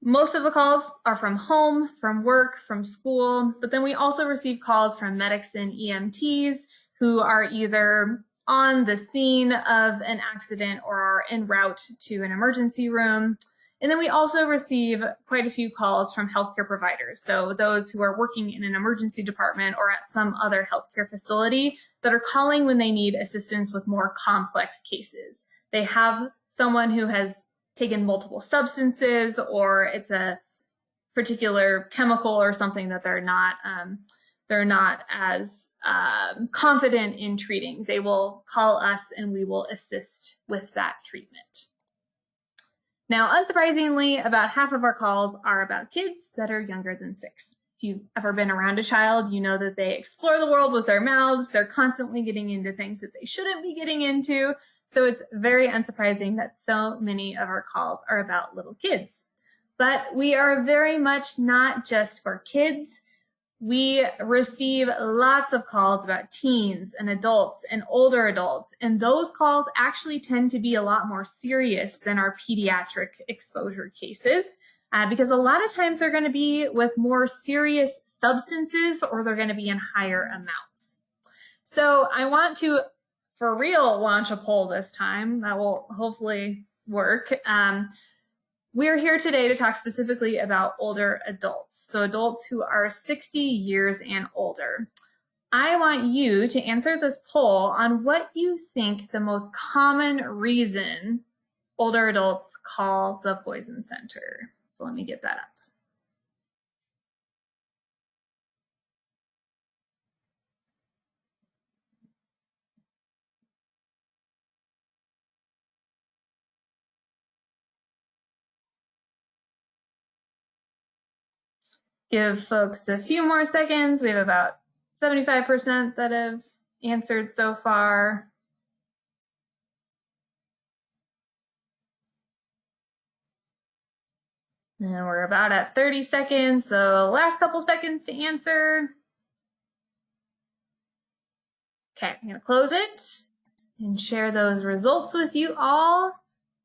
Most of the calls are from home, from work, from school, but then we also receive calls from medics and EMTs who are either on the scene of an accident or are en route to an emergency room. And then we also receive quite a few calls from healthcare providers. So those who are working in an emergency department or at some other healthcare facility that are calling when they need assistance with more complex cases. They have someone who has taken multiple substances, or it's a particular chemical or something that they're not as confident in treating. They will call us and we will assist with that treatment. Now, unsurprisingly, about half of our calls are about kids that are younger than 6. If you've ever been around a child, you know that they explore the world with their mouths. They're constantly getting into things that they shouldn't be getting into. So it's very unsurprising that so many of our calls are about little kids. But we are very much not just for kids. We receive lots of calls about teens and adults and older adults, and those calls actually tend to be a lot more serious than our pediatric exposure cases because a lot of times they're going to be with more serious substances or they're going to be in higher amounts. So I want to, for real, launch a poll this time. That will hopefully work. We're here today to talk specifically about older adults, so adults who are 60 years and older. I want you to answer this poll on what you think the most common reason older adults call the Poison Center. So let me get that up. Give folks a few more seconds. We have about 75% that have answered so far. And we're about at 30 seconds, so last couple seconds to answer. Okay, I'm gonna close it and share those results with you all.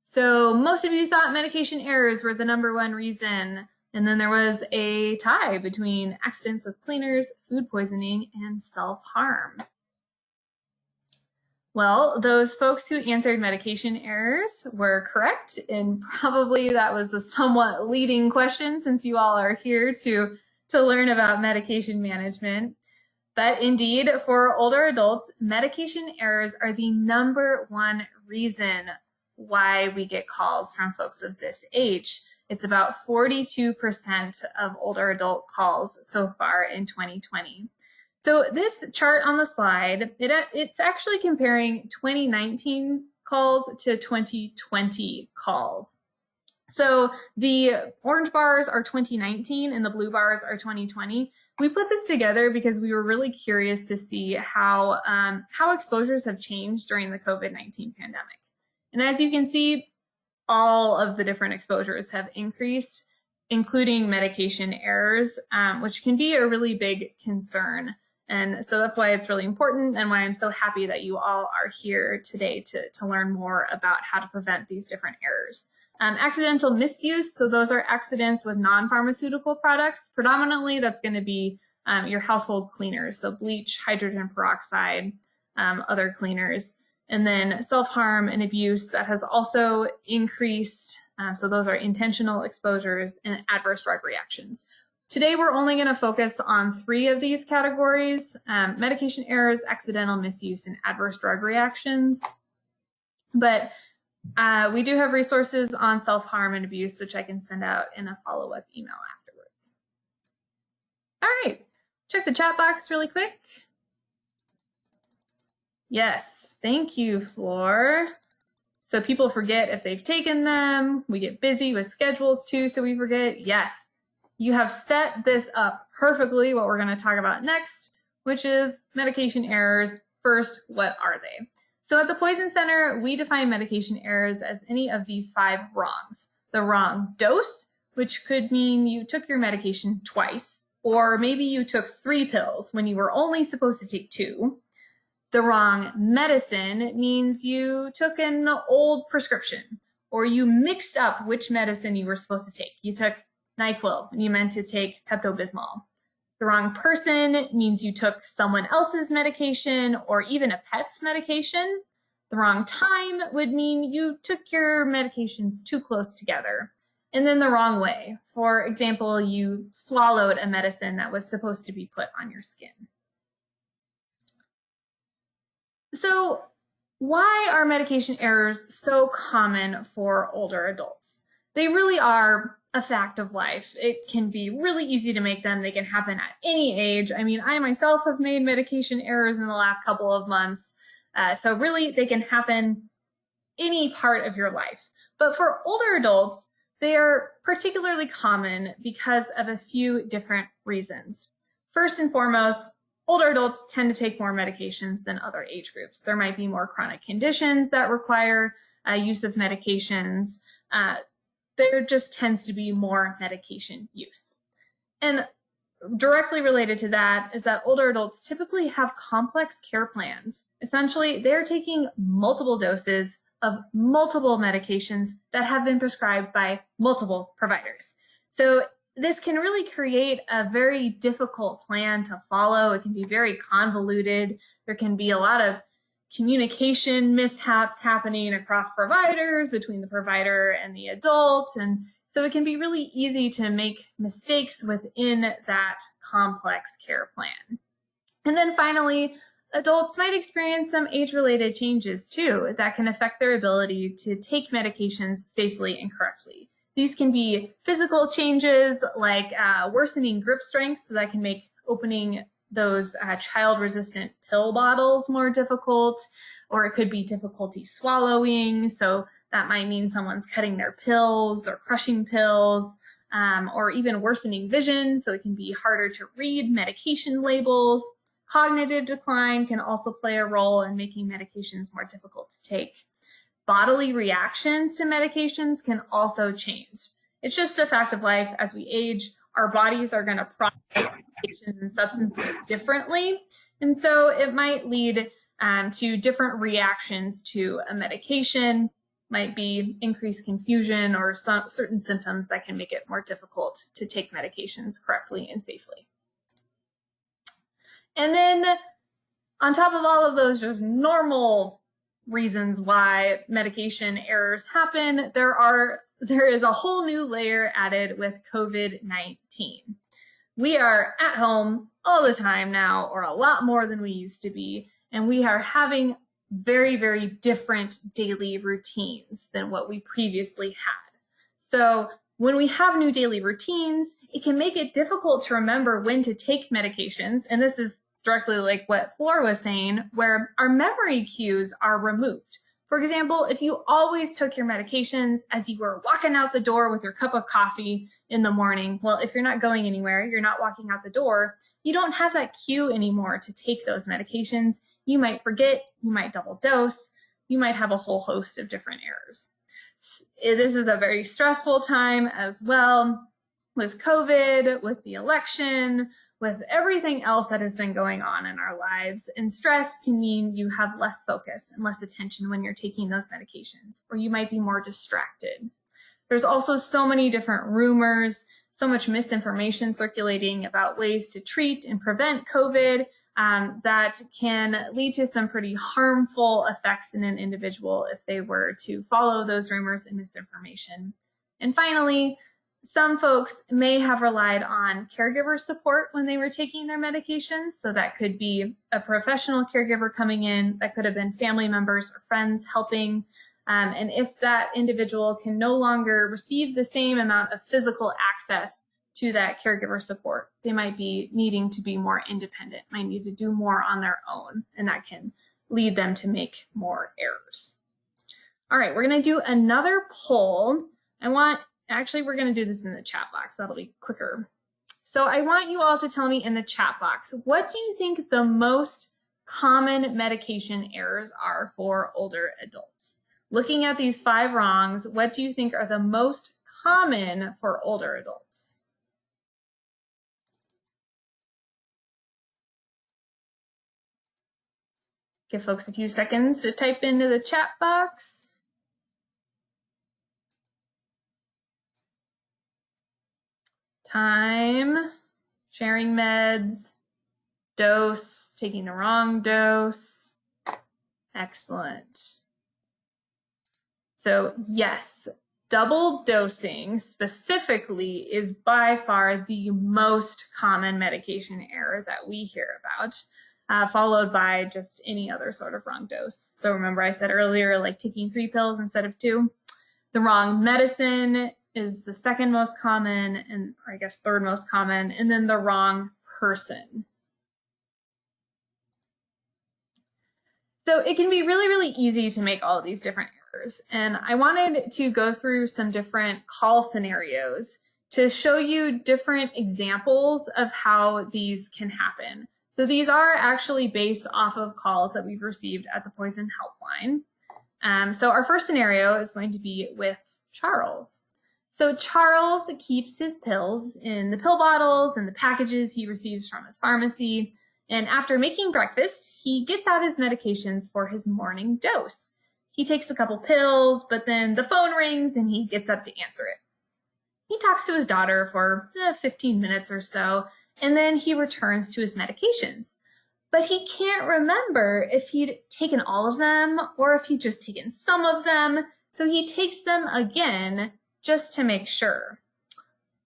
So most of you thought medication errors were the #1 reason. And then there was a tie between accidents with cleaners, food poisoning, and self-harm. Well, those folks who answered medication errors were correct, and probably that was a somewhat leading question since you all are here to learn about medication management. But indeed, for older adults, medication errors are the #1 reason why we get calls from folks of this age. It's about 42% of older adult calls so far in 2020. So this chart on the slide, it's actually comparing 2019 calls to 2020 calls. So the orange bars are 2019 and the blue bars are 2020. We put this together because we were really curious to see how exposures have changed during the COVID-19 pandemic. And as you can see, all of the different exposures have increased, including medication errors, which can be a really big concern. And so that's why it's really important and why I'm so happy that you all are here today to learn more about how to prevent these different errors. Accidental misuse, so those are accidents with non-pharmaceutical products. Predominantly, that's going to be your household cleaners, so bleach, hydrogen peroxide, other cleaners. And then self-harm and abuse, that has also increased. So those are intentional exposures and adverse drug reactions. Today, we're only going to focus on 3 of these categories: medication errors, accidental misuse, and adverse drug reactions. But we do have resources on self-harm and abuse, which I can send out in a follow-up email afterwards. All right, check the chat box really quick. Yes, thank you, Floor. So people forget if they've taken them. We get busy with schedules too, so we forget. Yes, you have set this up perfectly, what we're going to talk about next, which is medication errors. First, what are they? So at the Poison Center, we define medication errors as any of these 5 wrongs. The wrong dose, which could mean you took your medication twice, or maybe you took 3 pills when you were only supposed to take 2. The wrong medicine means you took an old prescription, or you mixed up which medicine you were supposed to take. You took NyQuil and you meant to take Pepto-Bismol. The wrong person means you took someone else's medication or even a pet's medication. The wrong time would mean you took your medications too close together. And then the wrong way. For example, you swallowed a medicine that was supposed to be put on your skin. So why are medication errors so common for older adults? They really are a fact of life. It can be really easy to make them. They can happen at any age. I mean, I myself have made medication errors in the last couple of months. So really, they can happen any part of your life. But for older adults, they are particularly common because of a few different reasons. First and foremost, older adults tend to take more medications than other age groups. There might be more chronic conditions that require use of medications. There just tends to be more medication use. And directly related to that is that older adults typically have complex care plans. Essentially, they're taking multiple doses of multiple medications that have been prescribed by multiple providers. So this can really create a very difficult plan to follow. It can be very convoluted. There can be a lot of communication mishaps happening across providers, between the provider and the adult. And so it can be really easy to make mistakes within that complex care plan. And then finally, adults might experience some age-related changes too that can affect their ability to take medications safely and correctly. These can be physical changes like worsening grip strength, so that can make opening those child-resistant pill bottles more difficult, or it could be difficulty swallowing. So that might mean someone's cutting their pills or crushing pills, or even worsening vision. So it can be harder to read medication labels. Cognitive decline can also play a role in making medications more difficult to take. Bodily reactions to medications can also change. It's just a fact of life. As we age, our bodies are going to process medications and substances differently. And so it might lead to different reactions to a medication, might be increased confusion or some certain symptoms that can make it more difficult to take medications correctly and safely. And then on top of all of those just normal reasons why medication errors happen, there is a whole new layer added with COVID-19. We are at home all the time now, or a lot more than we used to be, and we are having very, very different daily routines than what we previously had. So when we have new daily routines, it can make it difficult to remember when to take medications, and this is directly like what Flor was saying, where our memory cues are removed. For example, if you always took your medications as you were walking out the door with your cup of coffee in the morning, well, if you're not going anywhere, you're not walking out the door, you don't have that cue anymore to take those medications. You might forget, you might double dose, you might have a whole host of different errors. This is a very stressful time as well, with COVID, with the election, with everything else that has been going on in our lives. And stress can mean you have less focus and less attention when you're taking those medications, or you might be more distracted. There's also so many different rumors, so much misinformation circulating about ways to treat and prevent COVID that can lead to some pretty harmful effects in an individual if they were to follow those rumors and misinformation. And finally, some folks may have relied on caregiver support when they were taking their medications. So that could be a professional caregiver coming in, that could have been family members or friends helping. And if that individual can no longer receive the same amount of physical access to that caregiver support, they might be needing to be more independent, might need to do more on their own, and that can lead them to make more errors. All right, we're going to do another poll. Actually, we're going to do this in the chat box. That'll be quicker. So I want you all to tell me in the chat box, what do you think the most common medication errors are for older adults? Looking at these 5 wrongs, what do you think are the most common for older adults? Give folks a few seconds to type into the chat box. time, sharing meds, dose, taking the wrong dose. Excellent. So yes, double dosing specifically is by far the most common medication error that we hear about, followed by just any other sort of wrong dose. So remember I said earlier, like taking 3 pills instead of 2. The wrong medicine is the second most common, and I guess third most common, and then the wrong person. So it can be really, really easy to make all of these different errors. And I wanted to go through some different call scenarios to show you different examples of how these can happen. So these are actually based off of calls that we've received at the Poison Helpline. So our first scenario is going to be with Charles. So Charles keeps his pills in the pill bottles and the packages he receives from his pharmacy. And after making breakfast, he gets out his medications for his morning dose. He takes a couple pills, but then the phone rings and he gets up to answer it. He talks to his daughter for 15 minutes or so, and then he returns to his medications. But he can't remember if he'd taken all of them or if he'd just taken some of them, so he takes them again just to make sure.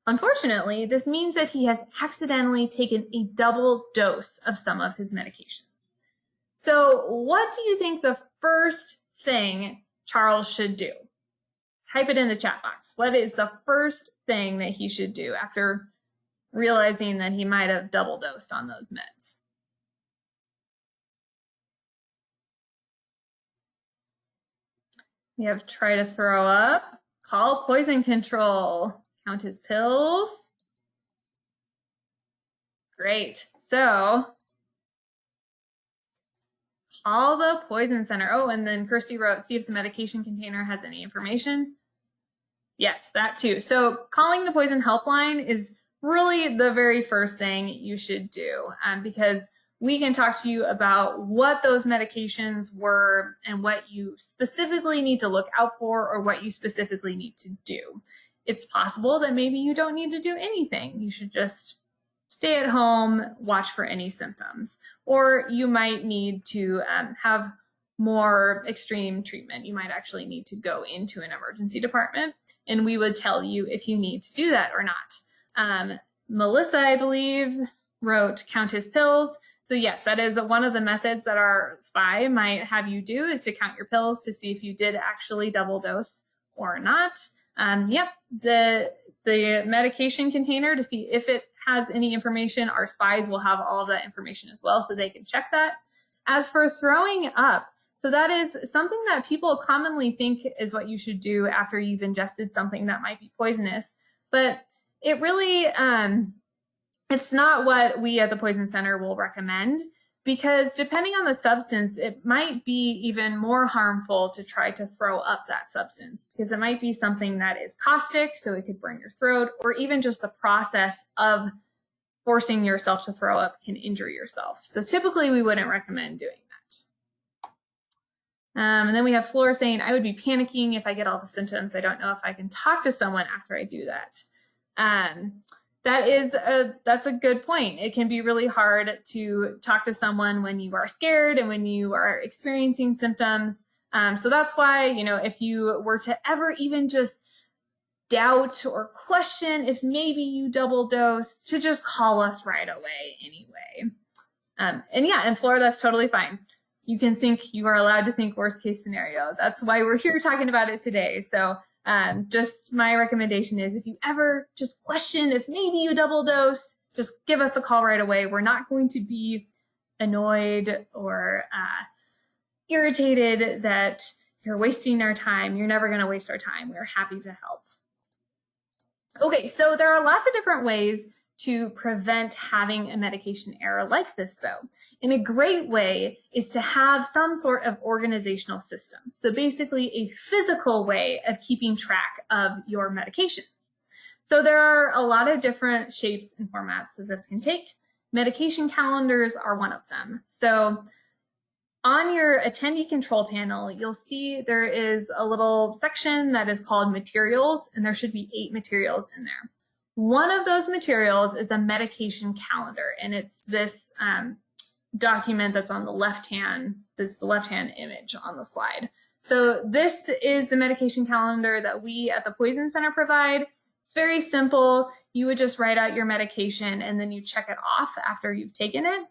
Unfortunately, this means that he has accidentally taken a double dose of some of his medications. So what do you think the first thing Charles should do? Type it in the chat box. What is the first thing that he should do after realizing that he might have double dosed on those meds? We have try to throw up, call poison control, count his pills. Great. So call the poison center. Oh, and then Kirsty wrote, see if the medication container has any information. Yes, that too. So calling the poison helpline is really the very first thing you should do, because we can talk to you about what those medications were and what you specifically need to look out for or what you specifically need to do. It's possible that maybe you don't need to do anything. You should just stay at home, watch for any symptoms. Or you might need to have more extreme treatment. You might actually need to go into an emergency department, and we would tell you if you need to do that or not. Melissa, I believe, wrote count his pills. So yes, that is one of the methods that our spy might have you do, is to count your pills to see if you did actually double dose or not. Yep, the medication container to see if it has any information. Our spies will have all of that information as well, so they can check that. As for throwing up, so that is something that people commonly think is what you should do after you've ingested something that might be poisonous, but it really, it's not what we at the Poison Center will recommend, because depending on the substance, it might be even more harmful to try to throw up that substance, because it might be something that is caustic, so it could burn your throat, or even just the process of forcing yourself to throw up can injure yourself. So typically we wouldn't recommend doing that. And then we have Flora saying, I would be panicking if I get all the symptoms. I don't know if I can talk to someone after I do that. That's a good point. It can be really hard to talk to someone when you are scared and when you are experiencing symptoms. So that's why, if you were to ever even just doubt or question if maybe you double dosed, to just call us right away anyway. And Flora, that's totally fine. You can think, you are allowed to think worst case scenario. That's why we're here talking about it today. So just my recommendation is, if you ever just question if maybe you double dose, just give us a call right away. We're not going to be annoyed or irritated that you're wasting our time. You're never going to waste our time. We're happy to help. Okay, so there are lots of different ways to prevent having a medication error like this, though. And a great way is to have some sort of organizational system. So basically a physical way of keeping track of your medications. So there are a lot of different shapes and formats that this can take. Medication calendars are one of them. So on your attendee control panel, you'll see there is a little section that is called materials, and there should be 8 materials in there. One of those materials is a medication calendar, and it's this document that's on the left-hand, this is the left-hand image on the slide. So this is the medication calendar that we at the Poison Center provide. It's very simple. You would just write out your medication and then you check it off after you've taken it.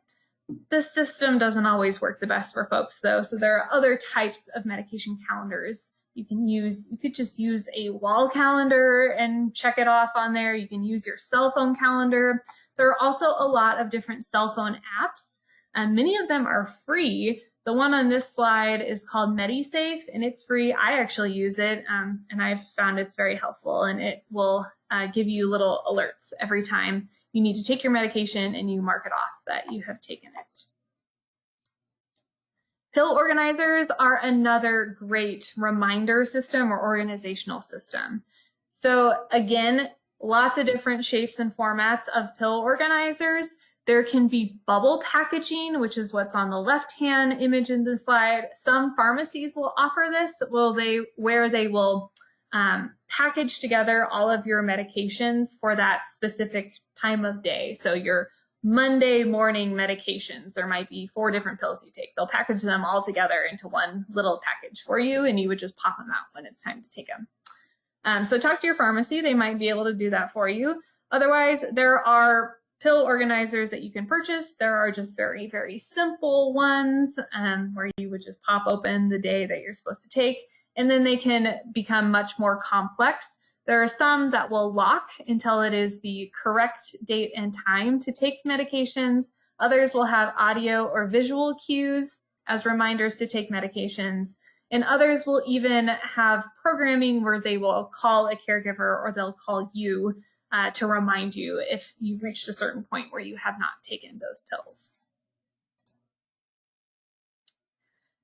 This system doesn't always work the best for folks though, so there are other types of medication calendars you can use. You could just use a wall calendar and check it off on there. You can use your cell phone calendar. There are also a lot of different cell phone apps. Many of them are free. The one on this slide is called MediSafe, and it's free. I actually use it, and I've found it's very helpful, and it will give you little alerts every time you need to take your medication and you mark it off that you have taken it. Pill organizers are another great reminder system or organizational system. So again, lots of different shapes and formats of pill organizers. There can be bubble packaging, which is what's on the left-hand image in the slide. Some pharmacies will offer this, where they will package together all of your medications for that specific time of day. So your Monday morning medications, there might be 4 different pills you take. They'll package them all together into one little package for you, and you would just pop them out when it's time to take them. So talk to your pharmacy. They might be able to do that for you. Otherwise, there are pill organizers that you can purchase. There are just very, very simple ones where you would just pop open the day that you're supposed to take, and then they can become much more complex. There are some that will lock until it is the correct date and time to take medications. Others will have audio or visual cues as reminders to take medications. And others will even have programming where they will call a caregiver or they'll call you to remind you if you've reached a certain point where you have not taken those pills.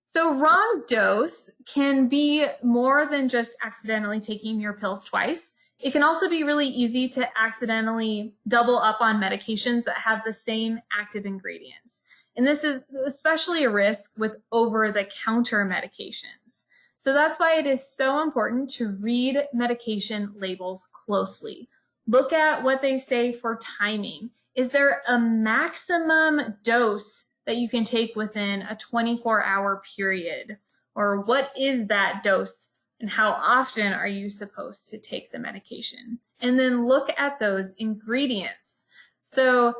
So wrong dose can be more than just accidentally taking your pills twice. It can also be really easy to accidentally double up on medications that have the same active ingredients. And this is especially a risk with over-the-counter medications. So that's why it is so important to read medication labels closely. Look at what they say for timing. Is there a maximum dose that you can take within a 24-hour period? Or what is that dose and how often are you supposed to take the medication? And then look at those ingredients. So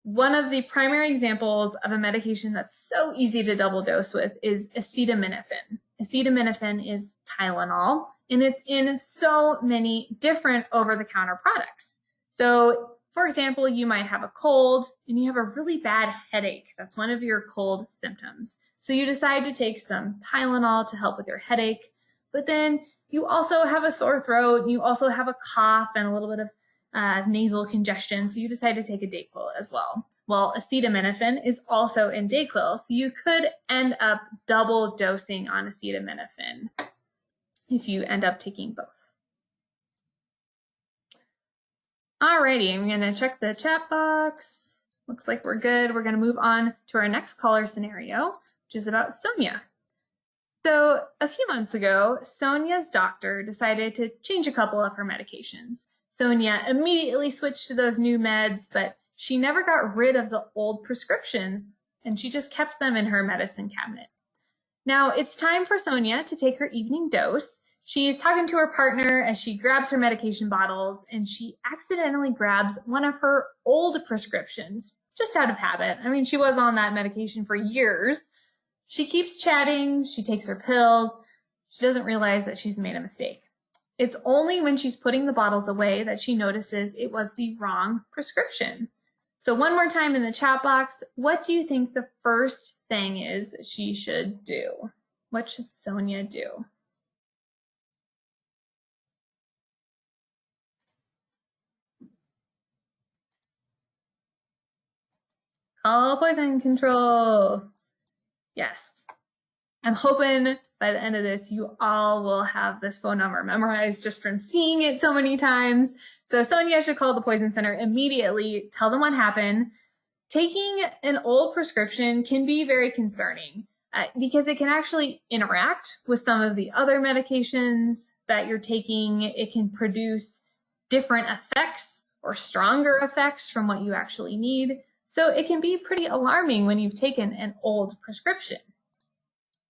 one of the primary examples of a medication that's so easy to double dose with is acetaminophen. Acetaminophen is Tylenol, and it's in so many different over-the-counter products. So, for example, you might have a cold and you have a really bad headache. That's one of your cold symptoms. So you decide to take some Tylenol to help with your headache, but then you also have a sore throat and you also have a cough and a little bit of nasal congestion. So you decide to take a Dayquil as well. Well, acetaminophen is also in Dayquil, so you could end up double dosing on acetaminophen if you end up taking both. Alrighty, I'm gonna check the chat box. Looks like we're good. We're gonna move on to our next caller scenario, which is about Sonia. So a few months ago, Sonia's doctor decided to change a couple of her medications. Sonia immediately switched to those new meds, but she never got rid of the old prescriptions, and she just kept them in her medicine cabinet. Now it's time for Sonia to take her evening dose. She's talking to her partner as she grabs her medication bottles, and she accidentally grabs one of her old prescriptions, just out of habit. I mean, she was on that medication for years. She keeps chatting, she takes her pills, she doesn't realize that she's made a mistake. It's only when she's putting the bottles away that she notices it was the wrong prescription. So one more time in the chat box, what do you think the first thing is that she should do? What should Sonia do? Call poison control. Yes. I'm hoping by the end of this, you all will have this phone number memorized just from seeing it so many times. So Sonia should call the Poison Center immediately, tell them what happened. Taking an old prescription can be very concerning because it can actually interact with some of the other medications that you're taking. It can produce different effects or stronger effects from what you actually need. So it can be pretty alarming when you've taken an old prescription.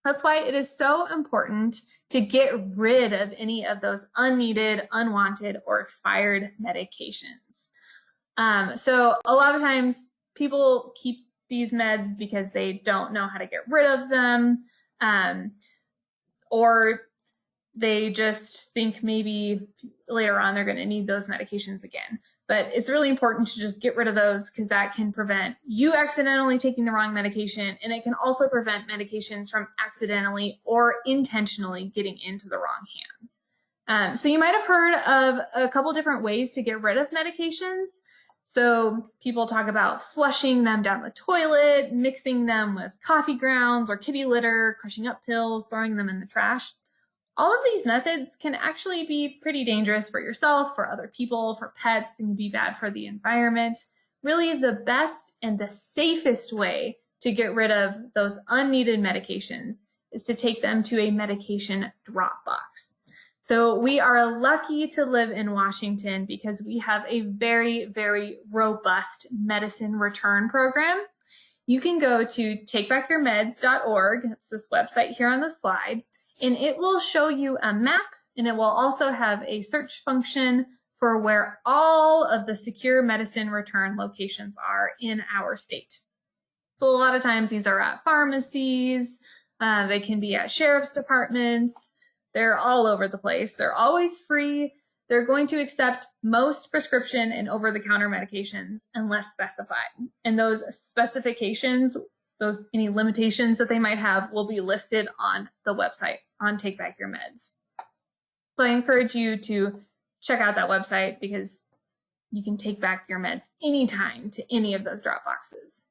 That's why it is so important to get rid of any of those unneeded, unwanted, or expired medications. So a lot of times people keep these meds because they don't know how to get rid of them, or they just think maybe later on they're going to need those medications again. But it's really important to just get rid of those, because that can prevent you accidentally taking the wrong medication, and it can also prevent medications from accidentally or intentionally getting into the wrong hands. So you might have heard of a couple different ways to get rid of medications. So people talk about flushing them down the toilet, mixing them with coffee grounds or kitty litter, crushing up pills, throwing them in the trash. All of these methods can actually be pretty dangerous for yourself, for other people, for pets, and can be bad for the environment. Really, the best and the safest way to get rid of those unneeded medications is to take them to a medication drop box. So we are lucky to live in Washington because we have a very, very robust medicine return program. You can go to takebackyourmeds.org. It's this website here on the slide. And it will show you a map, and it will also have a search function for where all of the secure medicine return locations are in our state. So a lot of times these are at pharmacies, they can be at sheriff's departments, they're all over the place. They're always free. They're going to accept most prescription and over-the-counter medications unless specified. And those specifications, any limitations that they might have, will be listed on the website on Take Back Your Meds. So I encourage you to check out that website, because you can take back your meds anytime to any of those drop boxes.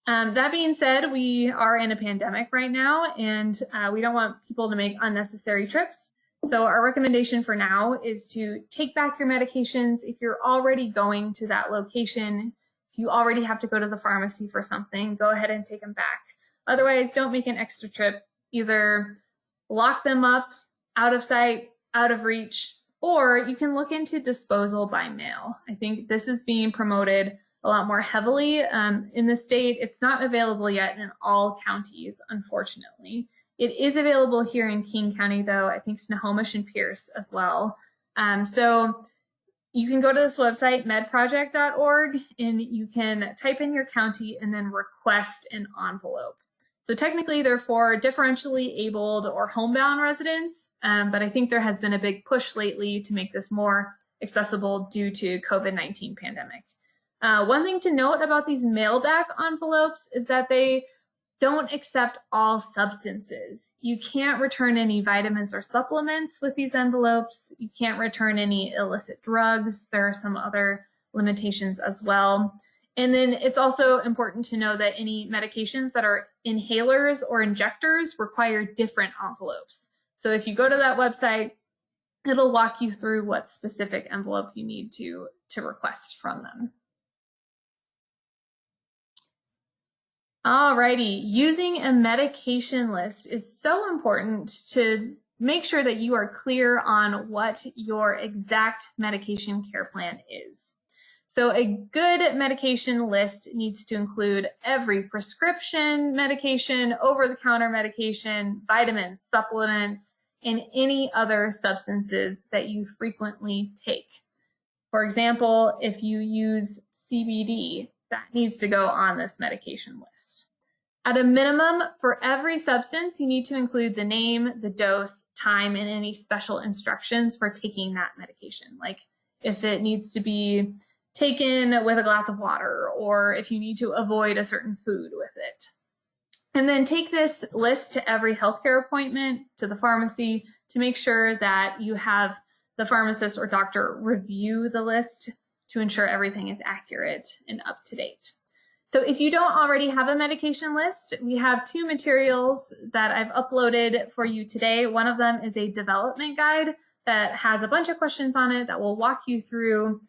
That being said, we are in a pandemic right now, and we don't want people to make unnecessary trips. So our recommendation for now is to take back your medications if you're already going to that location. If you already have to go to the pharmacy for something, go ahead and take them back. Otherwise, don't make an extra trip. Either lock them up out of sight, out of reach, or you can look into disposal by mail. I think this is being promoted a lot more heavily in the state. It's not available yet in all counties, unfortunately. It is available here in King County, though. I think Snohomish and Pierce as well. So you can go to this website, medproject.org, and you can type in your county and then request an envelope. So technically they're for differentially abled or homebound residents, but I think there has been a big push lately to make this more accessible due to COVID-19 pandemic. One thing to note about these mail-back envelopes is that they don't accept all substances. You can't return any vitamins or supplements with these envelopes. You can't return any illicit drugs. There are some other limitations as well. And then it's also important to know that any medications that are inhalers or injectors require different envelopes. So if you go to that website, it'll walk you through what specific envelope you need to request from them. Alrighty, using a medication list is so important to make sure that you are clear on what your exact medication care plan is. So a good medication list needs to include every prescription medication, over-the-counter medication, vitamins, supplements, and any other substances that you frequently take. For example, if you use CBD, that needs to go on this medication list. At a minimum, for every substance, you need to include the name, the dose, time, and any special instructions for taking that medication. Like if it needs to be taken with a glass of water, or if you need to avoid a certain food with it. And then take this list to every healthcare appointment, to the pharmacy, to make sure that you have the pharmacist or doctor review the list to ensure everything is accurate and up to date. So if you don't already have a medication list, we have two materials that I've uploaded for you today. One of them is a development guide that has a bunch of questions on it that will walk you through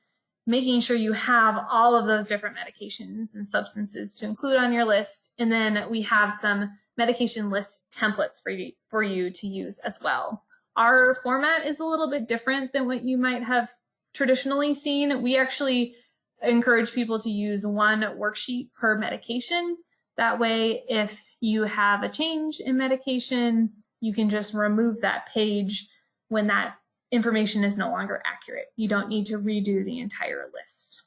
making sure you have all of those different medications and substances to include on your list. And then we have some medication list templates for you to use as well. Our format is a little bit different than what you might have traditionally seen. We actually encourage people to use one worksheet per medication. That way, if you have a change in medication, you can just remove that page when that information is no longer accurate. You don't need to redo the entire list.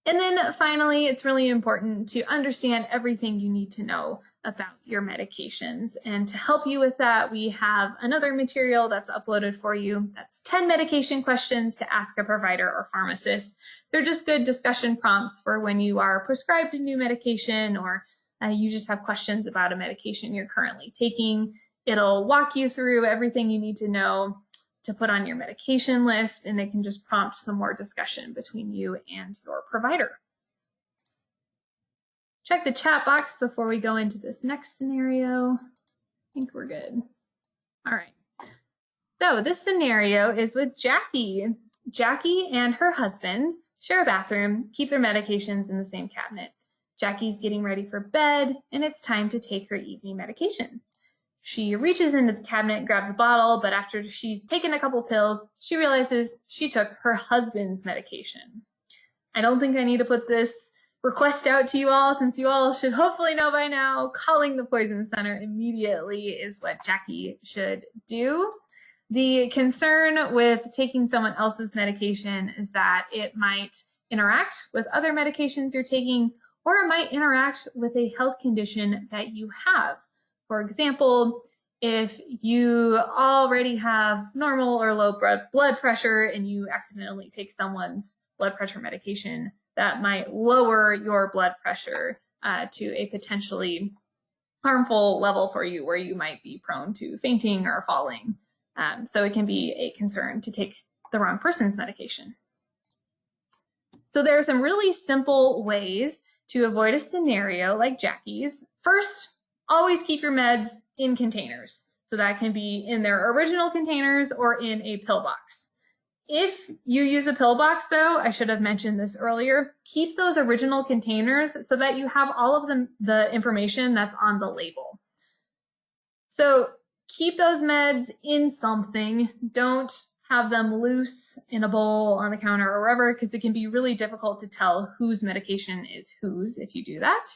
And then finally, it's really important to understand everything you need to know about your medications. And to help you with that, we have another material that's uploaded for you. That's 10 medication questions to ask a provider or pharmacist. They're just good discussion prompts for when you are prescribed a new medication or you just have questions about a medication you're currently taking. It'll walk you through everything you need to know to put on your medication list, and it can just prompt some more discussion between you and your provider. Check the chat box before we go into this next scenario. I think we're good. All right. So this scenario is with Jackie. Jackie and her husband share a bathroom, keep their medications in the same cabinet. Jackie's getting ready for bed, and it's time to take her evening medications. She reaches into the cabinet and grabs a bottle, but after she's taken a couple pills, she realizes she took her husband's medication. I don't think I need to put this request out to you all, since you all should hopefully know by now, calling the Poison Center immediately is what Jackie should do. The concern with taking someone else's medication is that it might interact with other medications you're taking, or it might interact with a health condition that you have. For example, if you already have normal or low blood pressure and you accidentally take someone's blood pressure medication, that might lower your blood pressure to a potentially harmful level for you, where you might be prone to fainting or falling. So it can be a concern to take the wrong person's medication. So there are some really simple ways to avoid a scenario like Jackie's. First, always keep your meds in containers. So that can be in their original containers or in a pill box. If you use a pill box, though, I should have mentioned this earlier, keep those original containers so that you have all of the information that's on the label. So keep those meds in something. Don't have them loose in a bowl, on the counter, or wherever, because it can be really difficult to tell whose medication is whose if you do that.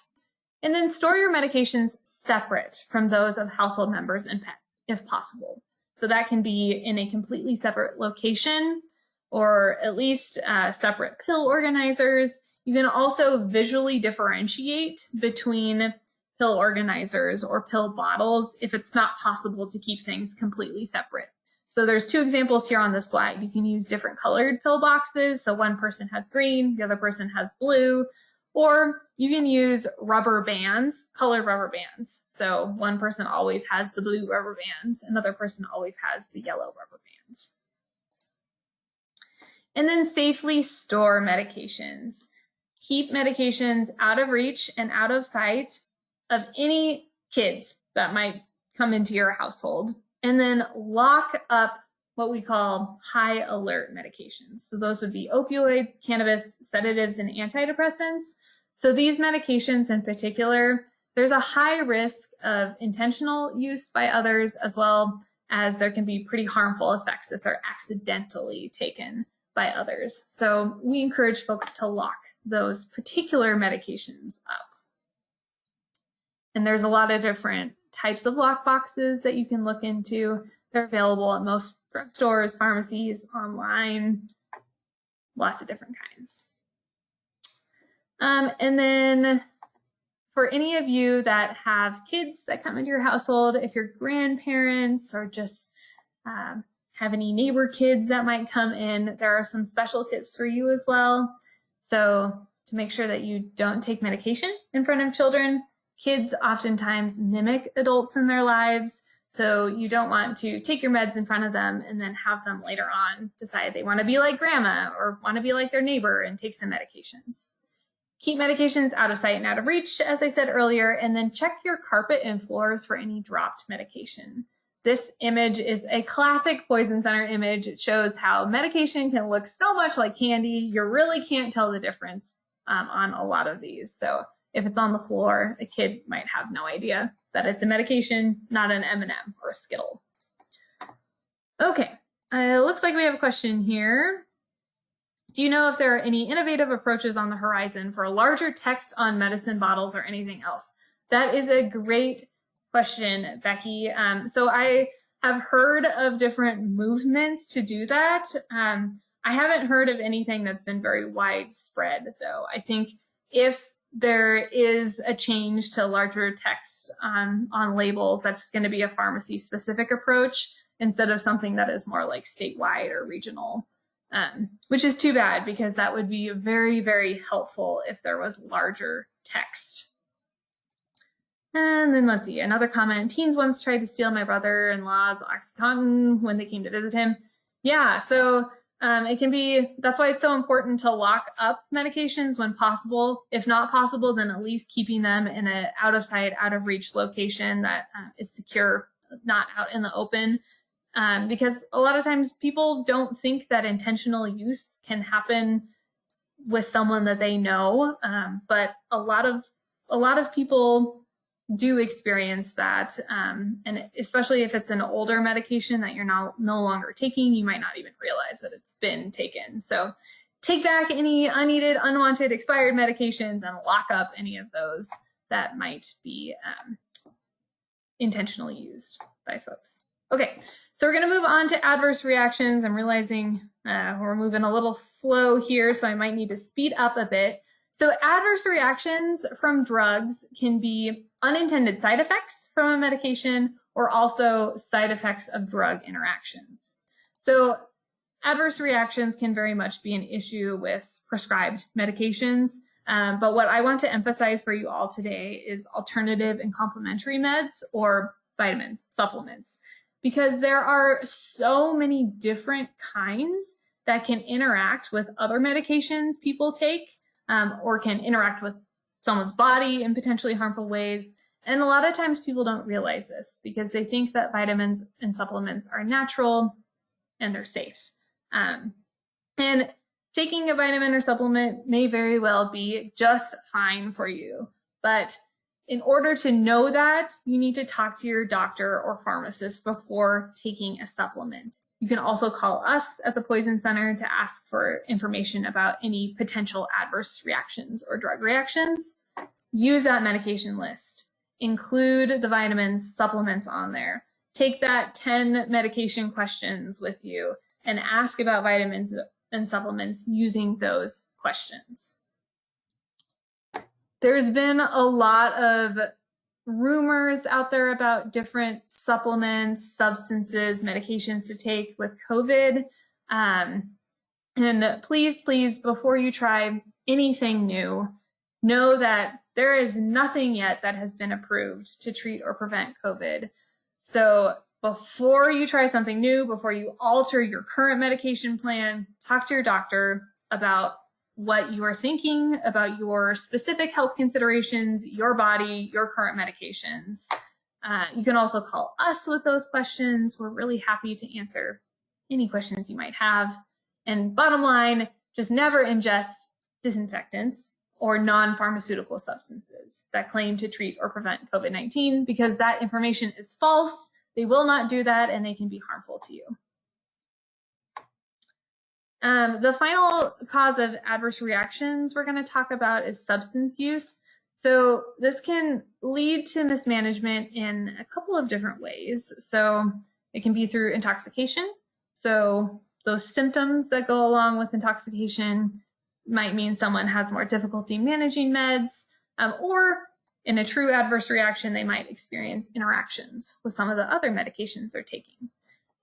And then store your medications separate from those of household members and pets, if possible. So that can be in a completely separate location, or at least separate pill organizers. You can also visually differentiate between pill organizers or pill bottles if it's not possible to keep things completely separate. So there's two examples here on this slide. You can use different colored pill boxes. So one person has green, the other person has blue. Or you can use rubber bands, colored rubber bands. So one person always has the blue rubber bands, another person always has the yellow rubber bands. And then safely store medications. Keep medications out of reach and out of sight of any kids that might come into your household. And then lock up what we call high alert medications. So those would be opioids, cannabis, sedatives, and antidepressants. So these medications in particular, there's a high risk of intentional use by others, as well as there can be pretty harmful effects if they're accidentally taken by others. So we encourage folks to lock those particular medications up. And there's a lot of different types of lockboxes that you can look into. They're available at most drugstores, pharmacies, online, lots of different kinds. And then for any of you that have kids that come into your household, if you're grandparents or just have any neighbor kids that might come in, there are some special tips for you as well. So to make sure that you don't take medication in front of children, kids oftentimes mimic adults in their lives. So you don't want to take your meds in front of them and then have them later on decide they want to be like grandma or want to be like their neighbor and take some medications. Keep medications out of sight and out of reach, as I said earlier, and then check your carpet and floors for any dropped medication. This image is a classic Poison Center image. It shows how medication can look so much like candy. You really can't tell the difference on a lot of these. So if it's on the floor, a kid might have no idea that it's a medication, not an M&M or a Skittle. Okay, It looks like we have a question here. Do you know if there are any innovative approaches on the horizon for a larger text on medicine bottles or anything else? That is a great question, Becky. So I have heard of different movements to do that. I haven't heard of anything that's been very widespread, though. I think if there is a change to larger text on labels, that's going to be a pharmacy specific approach instead of something that is more like statewide or regional, which is too bad because that would be very, very helpful if there was larger text. And then let's see, another comment. Teens once tried to steal my brother-in-law's OxyContin when they came to visit him. Yeah, so it can be, that's why it's so important to lock up medications when possible. If not possible, then at least keeping them in an out of sight, out of reach location that is secure, not out in the open. Because a lot of times people don't think that intentional use can happen with someone that they know. But a lot of people do experience that, and especially if it's an older medication that you're no longer taking, you might not even realize that it's been taken. So take back any unneeded, unwanted, expired medications and lock up any of those that might be intentionally used by folks. Okay, so we're going to move on to adverse reactions. I'm realizing we're moving a little slow here, so I might need to speed up a bit. So adverse reactions from drugs can be unintended side effects from a medication or also side effects of drug interactions. So adverse reactions can very much be an issue with prescribed medications. But what I want to emphasize for you all today is alternative and complementary meds or vitamins, supplements, because there are so many different kinds that can interact with other medications people take, or can interact with someone's body in potentially harmful ways. And a lot of times people don't realize this because they think that vitamins and supplements are natural and they're safe. And taking a vitamin or supplement may very well be just fine for you. But in order to know that, you need to talk to your doctor or pharmacist before taking a supplement. You can also call us at the Poison Center to ask for information about any potential adverse reactions or drug reactions. Use that medication list. Include the vitamins, supplements on there. Take that 10 medication questions with you and ask about vitamins and supplements using those questions. There's been a lot of rumors out there about different supplements, substances, medications to take with COVID. And please, please, before you try anything new, know that there is nothing yet that has been approved to treat or prevent COVID. So before you try something new, before you alter your current medication plan, talk to your doctor about what you are thinking about your specific health considerations, your body, your current medications. You can also call us with those questions. We're really happy to answer any questions you might have. And bottom line, just never ingest disinfectants or non-pharmaceutical substances that claim to treat or prevent COVID-19 because that information is false. They will not do that and they can be harmful to you. The final cause of adverse reactions we're going to talk about is substance use. So this can lead to mismanagement in a couple of different ways. So it can be through intoxication. So those symptoms that go along with intoxication might mean someone has more difficulty managing meds, or in a true adverse reaction, they might experience interactions with some of the other medications they're taking.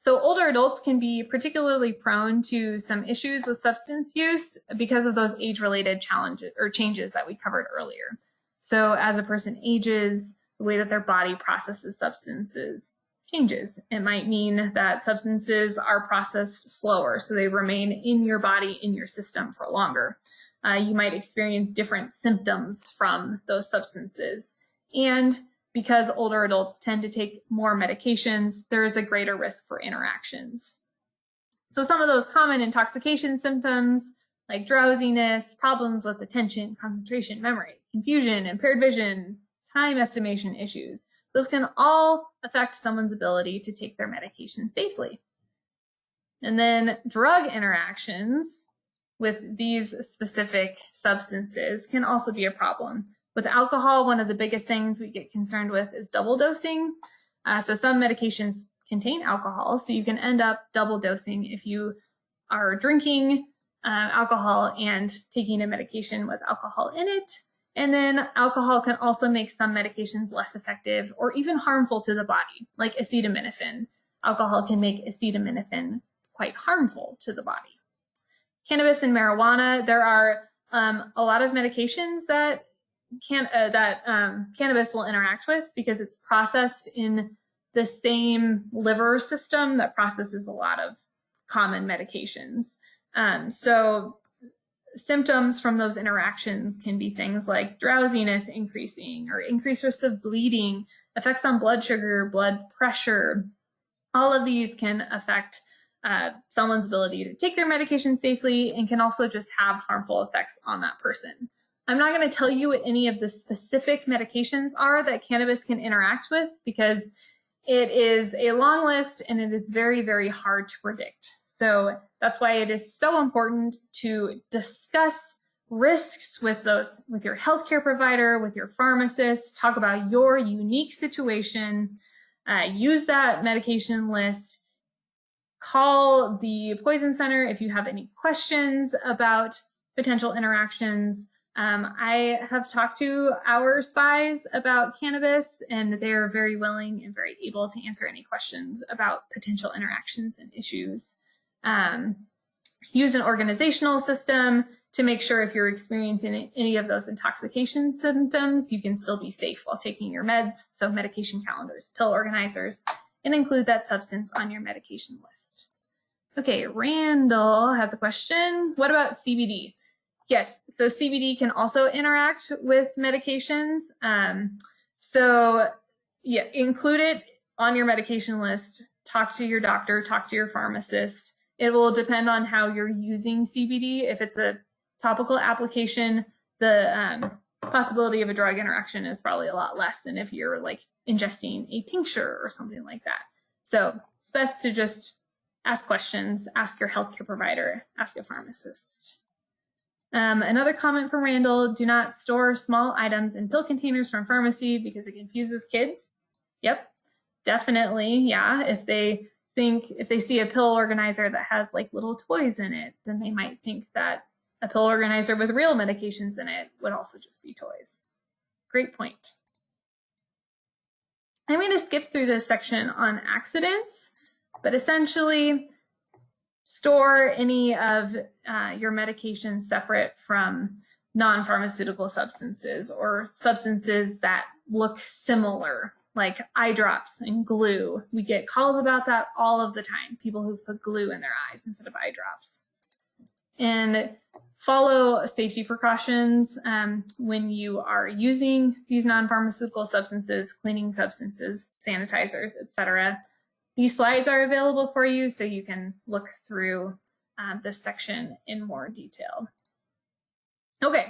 So older adults can be particularly prone to some issues with substance use because of those age-related challenges or changes that we covered earlier. So as a person ages, the way that their body processes substances changes. It might mean that substances are processed slower, so they remain in your body, in your system for longer. You might experience different symptoms from those substances. And because older adults tend to take more medications, there is a greater risk for interactions. So some of those common intoxication symptoms like drowsiness, problems with attention, concentration, memory, confusion, impaired vision, time estimation issues, those can all affect someone's ability to take their medication safely. And then drug interactions with these specific substances can also be a problem. With alcohol, one of the biggest things we get concerned with is double dosing. So some medications contain alcohol, so you can end up double dosing if you are drinking alcohol and taking a medication with alcohol in it. And then alcohol can also make some medications less effective or even harmful to the body, like acetaminophen. Alcohol can make acetaminophen quite harmful to the body. Cannabis and marijuana, there are a lot of medications that cannabis will interact with because it's processed in the same liver system that processes a lot of common medications. So symptoms from those interactions can be things like drowsiness increasing or increased risk of bleeding, effects on blood sugar, blood pressure. All of these can affect someone's ability to take their medication safely and can also just have harmful effects on that person. I'm not going to tell you what any of the specific medications are that cannabis can interact with because it is a long list and it is very, very hard to predict. So that's why it is so important to discuss risks with your healthcare provider, with your pharmacist, talk about your unique situation, use that medication list, call the Poison Center if you have any questions about potential interactions. I have talked to our spies about cannabis, and they are very willing and very able to answer any questions about potential interactions and issues. Use an organizational system to make sure if you're experiencing any of those intoxication symptoms, you can still be safe while taking your meds. So medication calendars, pill organizers, and include that substance on your medication list. Okay, Randall has a question. What about CBD? Yes, so CBD can also interact with medications. So yeah, include it on your medication list. Talk to your doctor, talk to your pharmacist. It will depend on how you're using CBD. If it's a topical application, the possibility of a drug interaction is probably a lot less than if you're like ingesting a tincture or something like that. So it's best to just ask questions, ask your healthcare provider, ask a pharmacist. Another comment from Randall, do not store small items in pill containers from pharmacy because it confuses kids. Yep, definitely, yeah. If they see a pill organizer that has like little toys in it, then they might think that a pill organizer with real medications in it would also just be toys. Great point. I'm going to skip through this section on accidents, but essentially store any of your medications separate from non-pharmaceutical substances or substances that look similar, like eye drops and glue. We get calls about that all of the time, people who've put glue in their eyes instead of eye drops. And follow safety precautions when you are using these non-pharmaceutical substances, cleaning substances, sanitizers, etc. These slides are available for you so you can look through this section in more detail. Okay,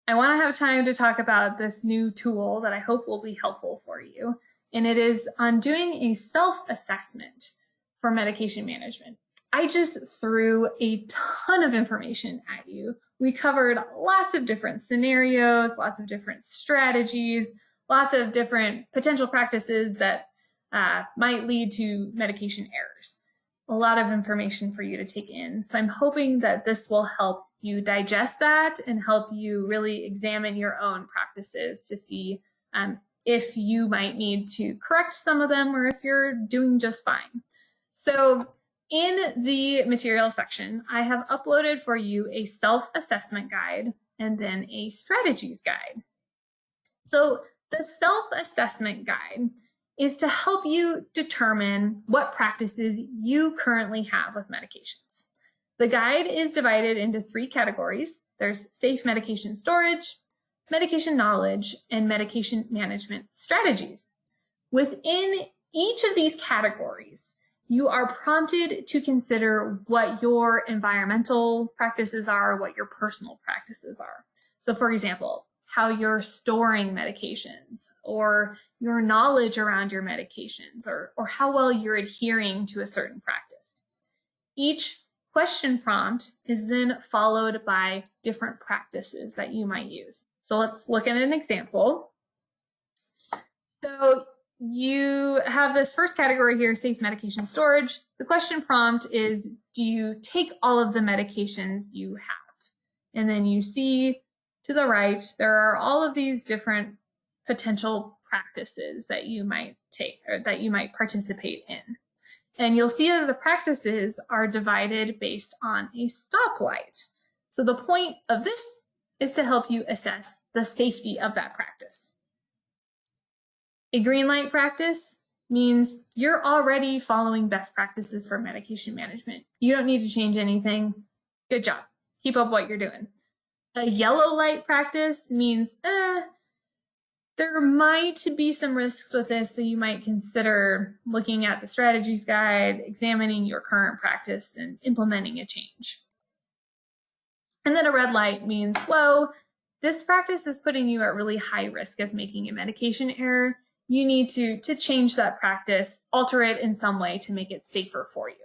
I want to have time to talk about this new tool that I hope will be helpful for you, and it is on doing a self-assessment for medication management. I just threw a ton of information at you. We covered lots of different scenarios, lots of different strategies, lots of different potential practices that might lead to medication errors. A lot of information for you to take in. So I'm hoping that this will help you digest that and help you really examine your own practices to see if you might need to correct some of them or if you're doing just fine. So in the material section, I have uploaded for you a self-assessment guide and then a strategies guide. So the self-assessment guide is to help you determine what practices you currently have with medications. The guide is divided into 3 categories. There's safe medication storage, medication knowledge, and medication management strategies. Within each of these categories, you are prompted to consider what your environmental practices are, what your personal practices are. So for example, how you're storing medications or your knowledge around your medications or how well you're adhering to a certain practice. Each question prompt is then followed by different practices that you might use. So let's look at an example. So you have this first category here, safe medication storage. The question prompt is, do you take all of the medications you have? And then you see to the right, there are all of these different potential practices that you might take or that you might participate in. And you'll see that the practices are divided based on a stoplight. So the point of this is to help you assess the safety of that practice. A green light practice means you're already following best practices for medication management. You don't need to change anything. Good job. Keep up what you're doing. A yellow light practice means, there might be some risks with this, so you might consider looking at the strategies guide, examining your current practice, and implementing a change. And then a red light means, whoa, this practice is putting you at really high risk of making a medication error. You need to change that practice, alter it in some way to make it safer for you.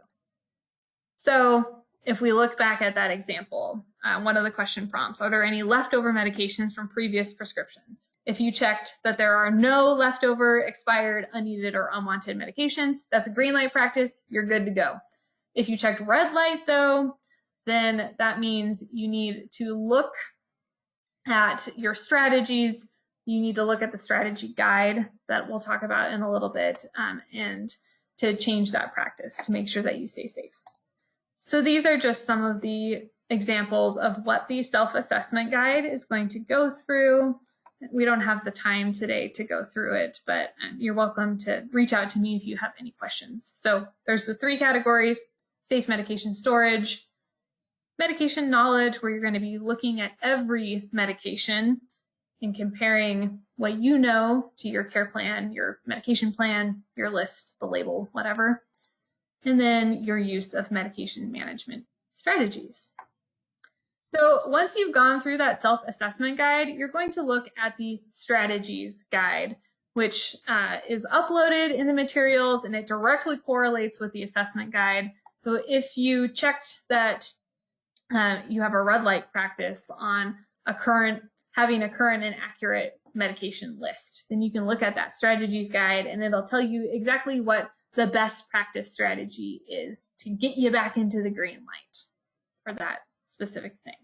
So if we look back at that example, one of the question prompts, are there any leftover medications from previous prescriptions? If you checked that there are no leftover, expired, unneeded, or unwanted medications, that's a green light practice, you're good to go. If you checked red light though, then that means you need to look at your strategies. You need to look at the strategy guide that we'll talk about in a little bit, and to change that practice to make sure that you stay safe. So these are just some of the examples of what the self-assessment guide is going to go through. We don't have the time today to go through it, but you're welcome to reach out to me if you have any questions. So there's the 3 categories: safe medication storage, medication knowledge, where you're going to be looking at every medication and comparing what you know to your care plan, your medication plan, your list, the label, whatever. And then your use of medication management strategies. So once you've gone through that self-assessment guide, you're going to look at the strategies guide, which is uploaded in the materials, and it directly correlates with the assessment guide. So if you checked that you have a red light practice on having a current and accurate medication list, then you can look at that strategies guide, and it'll tell you exactly what the best practice strategy is to get you back into the green light for that specific thing.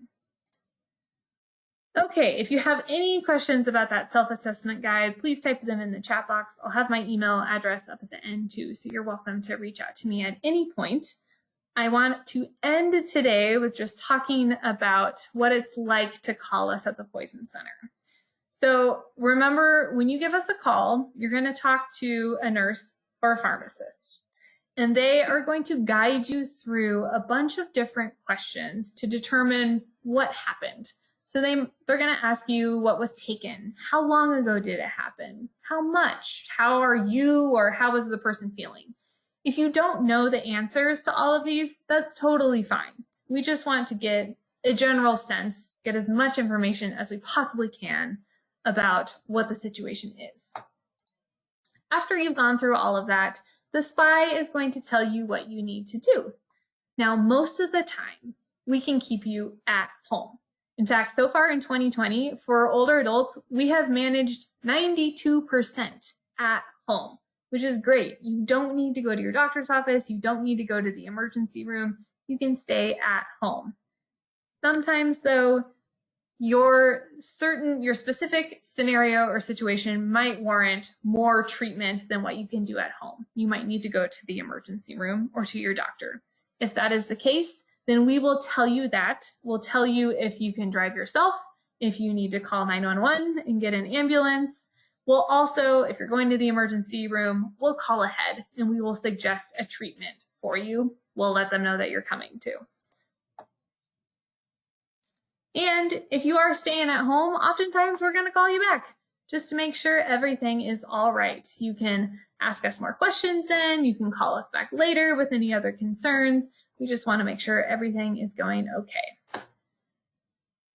Okay, if you have any questions about that self-assessment guide, please type them in the chat box. I'll have my email address up at the end too, so you're welcome to reach out to me at any point. I want to end today with just talking about what it's like to call us at the Poison Center. So remember, when you give us a call, you're going to talk to a nurse or a pharmacist, and they are going to guide you through a bunch of different questions to determine what happened. So they're going to ask you what was taken, how long ago did it happen, how much, how are you, or how was the person feeling? If you don't know the answers to all of these, that's totally fine. We just want to get a general sense, get as much information as we possibly can about what the situation is. After you've gone through all of that, the spy is going to tell you what you need to do. Now, most of the time, we can keep you at home. In fact, so far in 2020, for older adults, we have managed 92% at home, which is great. You don't need to go to your doctor's office. You don't need to go to the emergency room. You can stay at home. Sometimes, though, your specific scenario or situation might warrant more treatment than what you can do at home. You might need to go to the emergency room or to your doctor. If that is the case, then we will tell you that. We'll tell you if you can drive yourself, if you need to call 911 and get an ambulance. We'll also, if you're going to the emergency room, we'll call ahead and we will suggest a treatment for you. We'll let them know that you're coming too. And if you are staying at home, oftentimes we're going to call you back just to make sure everything is all right. You can ask us more questions then. You can call us back later with any other concerns. We just want to make sure everything is going okay.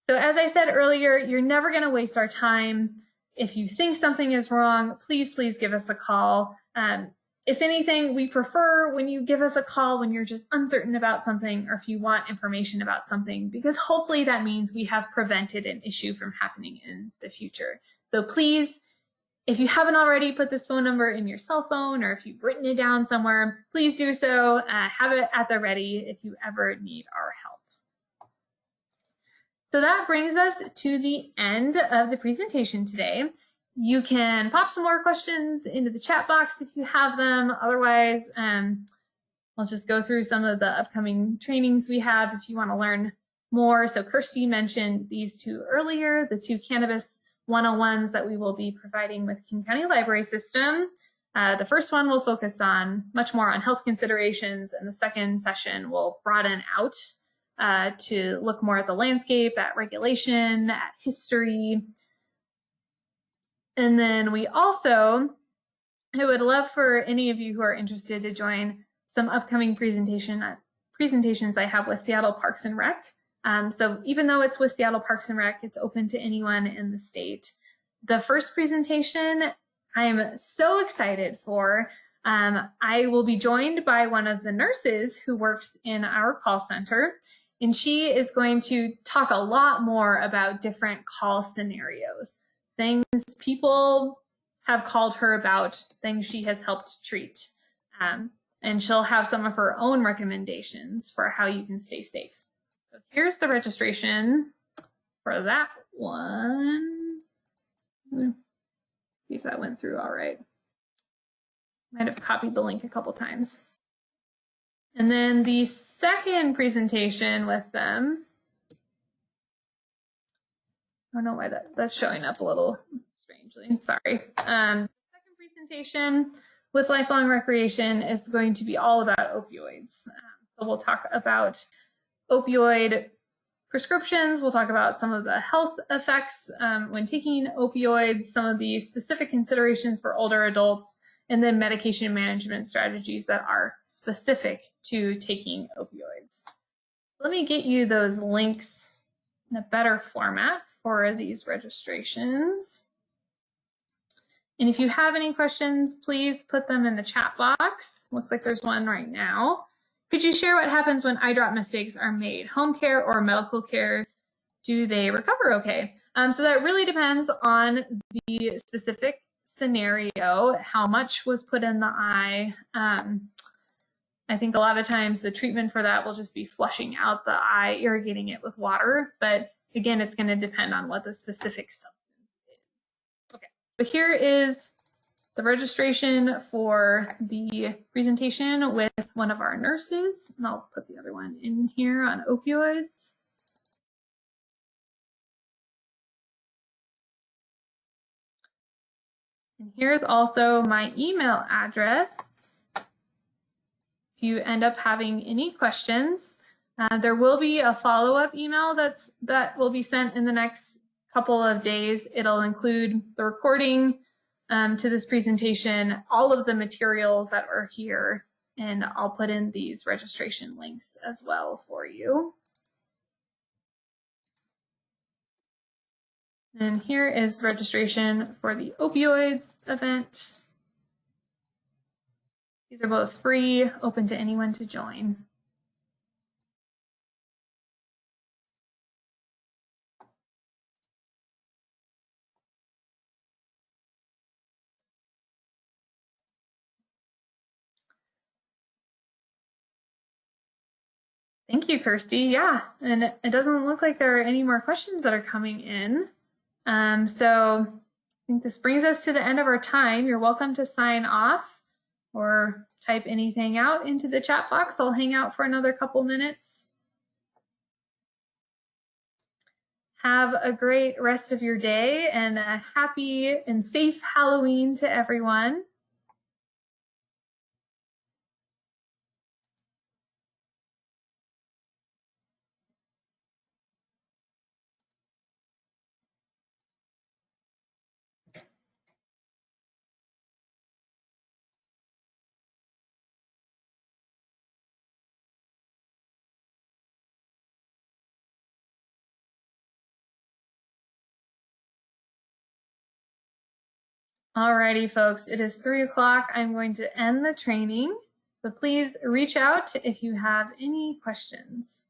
So as I said earlier, you're never going to waste our time. If you think something is wrong, please give us a call. if anything, we prefer when you give us a call when you're just uncertain about something or if you want information about something, because hopefully that means we have prevented an issue from happening in the future. So please, if you haven't already put this phone number in your cell phone or if you've written it down somewhere, please do so. Have it at the ready if you ever need our help. So that brings us to the end of the presentation today. You can pop some more questions into the chat box if you have them. Otherwise, I'll just go through some of the upcoming trainings we have if you want to learn more. So Kirsty mentioned these two earlier, the two Cannabis 101s that we will be providing with King County Library System. The first one will focus on much more on health considerations, and the second session will broaden out to look more at the landscape, at regulation, at history. And then we also, I would love for any of you who are interested to join some upcoming presentations I have with Seattle Parks and Rec. So even though it's with Seattle Parks and Rec, it's open to anyone in the state. The first presentation I am so excited for. I will be joined by one of the nurses who works in our call center, and she is going to talk a lot more about different call scenarios, things people have called her about, things she has helped treat. And she'll have some of her own recommendations for how you can stay safe. So here's the registration for that one. See if that went through all right. Might have copied the link a couple times. And then the second presentation with them, I don't know why that's showing up a little strangely, sorry. Second presentation with Lifelong Recreation is going to be all about opioids. So we'll talk about opioid prescriptions. We'll talk about some of the health effects when taking opioids, some of the specific considerations for older adults, and then medication management strategies that are specific to taking opioids. Let me get you those links in a better format for these registrations. And if you have any questions, please put them in the chat box. Looks like there's one right now. Could you share what happens when eye drop mistakes are made? Home care or medical care? Do they recover okay? So that really depends on the specific scenario, how much was put in the eye. I think a lot of times the treatment for that will just be flushing out the eye, irrigating it with water. But again, it's going to depend on what the specific substance is. Okay, so here is the registration for the presentation with one of our nurses. And I'll put the other one in here on opioids. And here's also my email address. If you end up having any questions, there will be a follow-up email that will be sent in the next couple of days. It'll include the recording to this presentation, all of the materials that are here, and I'll put in these registration links as well for you. And here is registration for the opioids event. These are both free, open to anyone to join. Thank you, Kirsty. Yeah, and it doesn't look like there are any more questions that are coming in. So I think this brings us to the end of our time. You're welcome to sign off or type anything out into the chat box. I'll hang out for another couple minutes. Have a great rest of your day and a happy and safe Halloween to everyone. Alrighty, folks, it is 3 o'clock. I'm going to end the training, but please reach out if you have any questions.